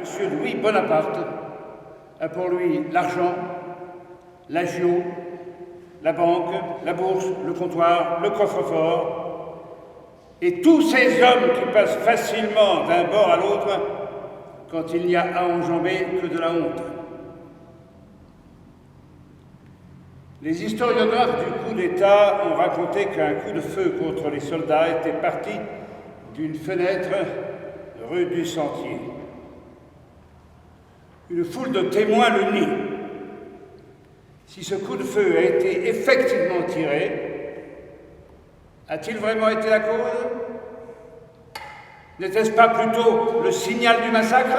M. Louis Bonaparte a pour lui l'argent, l'agio, la banque, la bourse, le comptoir, le coffre-fort, et tous ces hommes qui passent facilement d'un bord à l'autre quand il n'y a à enjamber que de la honte. Les historiographes du coup d'État ont raconté qu'un coup de feu contre les soldats était parti d'une fenêtre rue du Sentier. Une foule de témoins le nie. Si ce coup de feu a été effectivement tiré, a-t-il vraiment été la cause? N'était-ce pas plutôt le signal du massacre?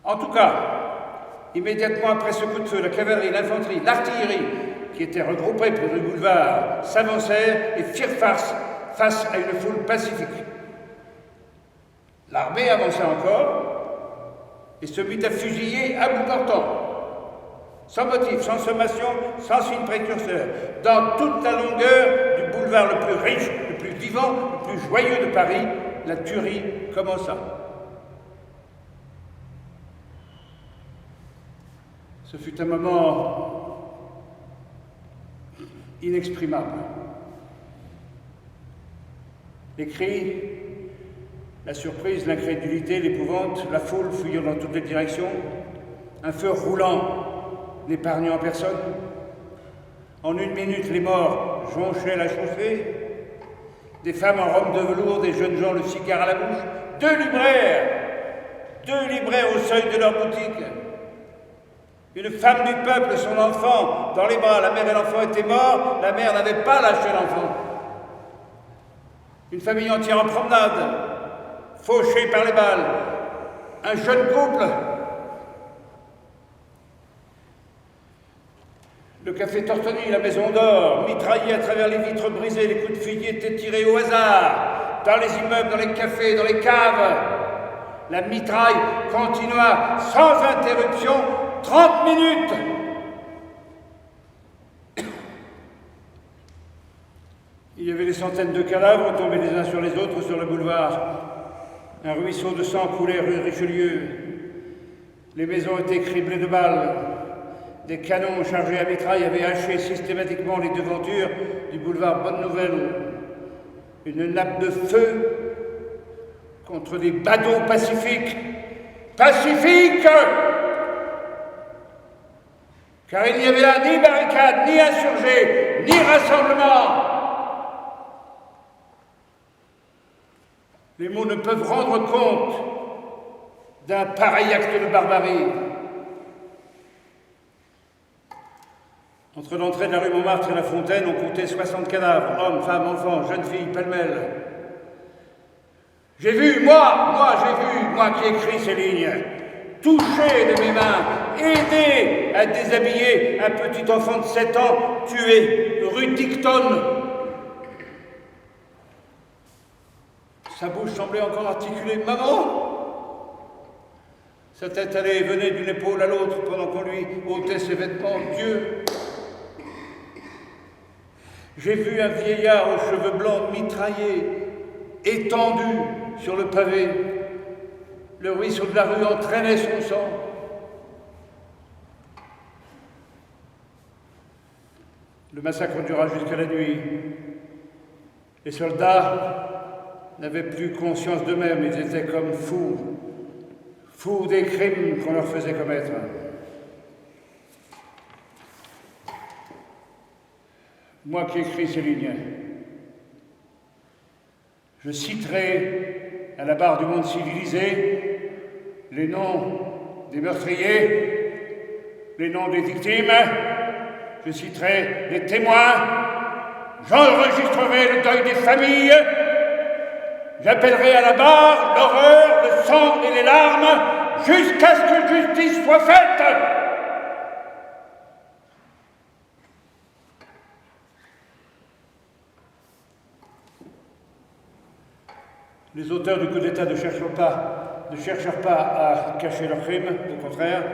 En tout cas, immédiatement après ce coup de feu, la cavalerie, l'infanterie, l'artillerie, qui étaient regroupées pour le boulevard, s'avancèrent et firent face à une foule pacifique. L'armée avança encore et se mit à fusiller à bout portant, sans motif, sans sommation, sans signe précurseur, dans toute la longueur du boulevard le plus riche, le plus vivant, le plus joyeux de Paris. La tuerie commença. Ce fut un moment inexprimable. Les cris, la surprise, l'incrédulité, l'épouvante, la foule fuyant dans toutes les directions, un feu roulant n'épargnant personne. En une minute, les morts jonchaient la chaussée, des femmes en robe de velours, des jeunes gens le cigare à la bouche, deux libraires au seuil de leur boutique. Une femme du peuple, son enfant, dans les bras. La mère et l'enfant étaient morts, la mère n'avait pas lâché l'enfant. Une famille entière en promenade, fauchée par les balles. Un jeune couple. Le café Tortoni, la Maison d'Or, mitraillés à travers les vitres brisées, les coups de fusil étaient tirés au hasard, dans les immeubles, dans les cafés, dans les caves. La mitraille continua sans interruption 30 minutes. Il y avait des centaines de cadavres tombés les uns sur les autres sur le boulevard. Un ruisseau de sang coulait rue Richelieu. Les maisons étaient criblées de balles. Des canons chargés à mitraille avaient haché systématiquement les devantures du boulevard Bonne-Nouvelle. Une nappe de feu contre des badauds pacifiques. Pacifiques! Car il n'y avait là ni barricade, ni insurgés, ni rassemblement. Les mots ne peuvent rendre compte d'un pareil acte de barbarie. Entre l'entrée de la rue Montmartre et la Fontaine, on comptait 60 cadavres, hommes, femmes, enfants, jeunes filles, pêle-mêle. J'ai vu, moi qui écris ces lignes, touché de mes mains, aidé à déshabiller un petit enfant de 7 ans tué rue Dicton. Sa bouche semblait encore articuler « Maman !» Sa tête allait et venait d'une épaule à l'autre pendant qu'on lui ôtait ses vêtements. Dieu! J'ai vu un vieillard aux cheveux blancs mitraillé, étendu sur le pavé. Le ruisseau de la rue entraînait son sang. Le massacre dura jusqu'à la nuit. Les soldats n'avaient plus conscience d'eux-mêmes, ils étaient comme fous des crimes qu'on leur faisait commettre. Moi qui écris ces lignes, je citerai à la barre du monde civilisé les noms des meurtriers, les noms des victimes, je citerai les témoins, j'enregistrerai le deuil des familles, j'appellerai à la barre l'horreur, le sang et les larmes jusqu'à ce que justice soit faite. Les auteurs du coup d'État ne cherchèrent pas à cacher leurs crimes, au contraire.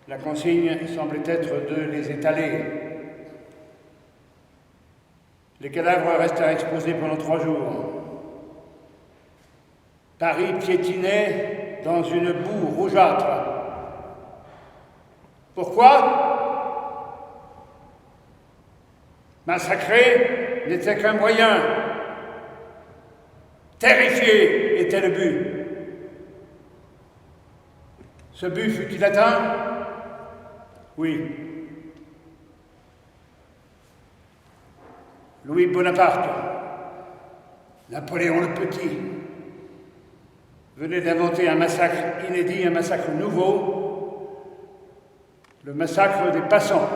La consigne semblait être de les étaler. Les cadavres restèrent exposés pendant 3 jours. Paris piétinait dans une boue rougeâtre. Pourquoi? Massacrer n'était qu'un moyen. Terrifier était le but. Ce but fut-il atteint? Oui. Louis Bonaparte, Napoléon le Petit, venait d'inventer un massacre inédit, un massacre nouveau, le massacre des passants.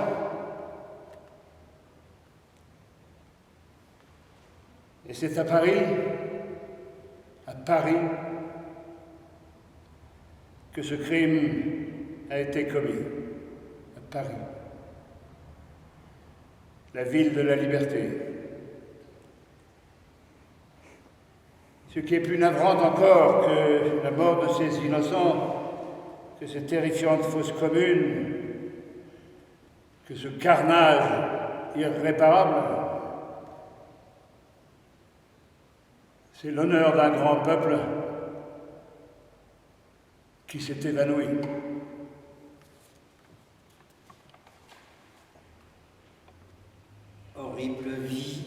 Et c'est à Paris, que ce crime a été commis. À Paris, la ville de la liberté. Ce qui est plus navrant encore que la mort de ces innocents, que ces terrifiantes fosses communes, que ce carnage irréparable, c'est l'honneur d'un grand peuple qui s'est évanoui. Horrible vie,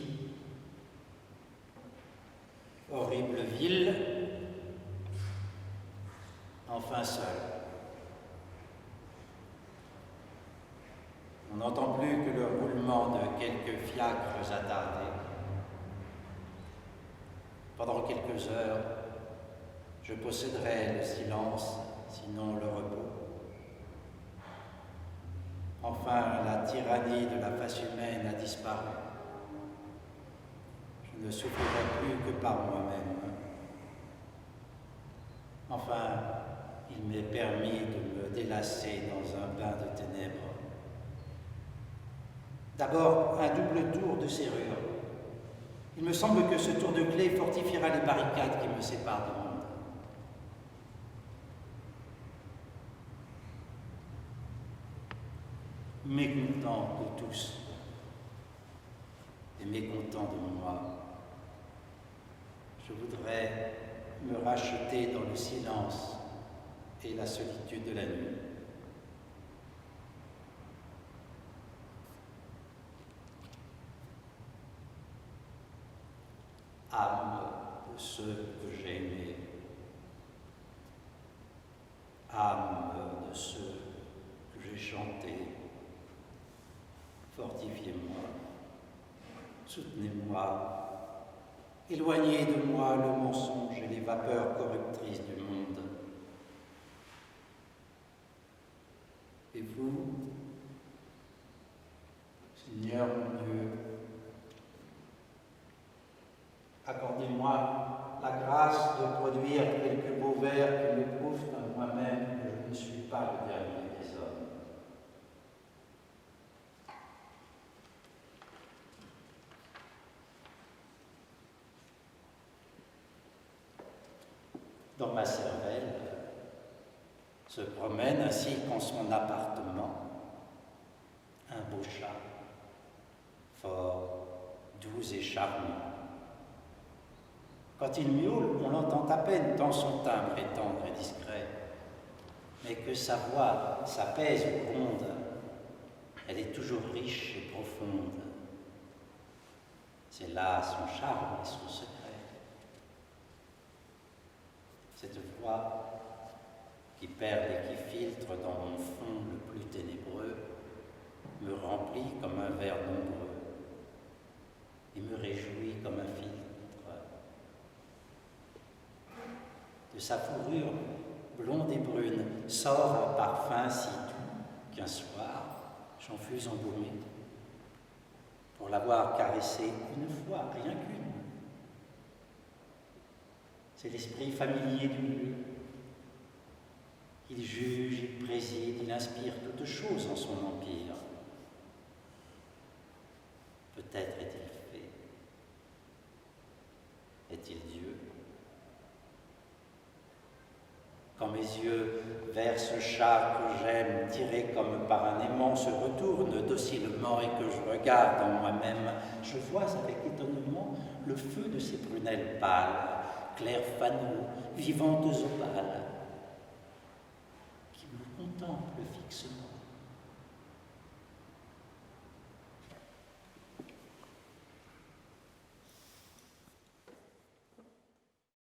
horrible ville, enfin seul. On n'entend plus que le roulement de quelques fiacres attardés. Pendant quelques heures, je posséderai le silence, sinon le repos. Enfin, la tyrannie de la face humaine a disparu. Je ne souffrirai plus que par moi-même. Enfin, il m'est permis de me délasser dans un bain de ténèbres. D'abord, un double tour de serrure. Il me semble que ce tour de clé fortifiera les barricades qui me séparent du monde. Mécontent de tous et mécontent de moi, je voudrais me racheter dans le silence et la solitude de la nuit. Âme de ceux que j'ai aimés, âme de ceux que j'ai chantés, fortifiez-moi, soutenez-moi, éloignez de moi le mensonge et les vapeurs corruptrices du monde. Et vous, Seigneur mon Dieu, accordez-moi la grâce de produire quelques beaux vers qui me prouvent à moi-même que je ne suis pas le dernier des hommes. Dans ma cervelle se promène ainsi qu'en son appartement un beau chat, fort, doux et charmant. Quand il miaule, on l'entend à peine tant son timbre est tendre et discret, mais que sa voix s'apaise ou gronde, elle est toujours riche et profonde. C'est là son charme et son secret. Cette voix qui perle et qui filtre dans mon fond le plus ténébreux me remplit comme un verre nombreux et me réjouit comme un filtre. De sa fourrure blonde et brune sort un parfum si doux qu'un soir j'en fus embaumé pour l'avoir caressé une fois, rien qu'une. C'est l'esprit familier du lieu. Il juge, il préside, il inspire toutes choses en son empire. Peut-être est-il fait. Est-il Dieu? Quand mes yeux vers ce chat que j'aime, tiré comme par un aimant, se retournent docilement et que je regarde en moi-même, je vois avec étonnement le feu de ses prunelles pâles, clairs fanaux, vivantes opales, qui me contemplent fixement.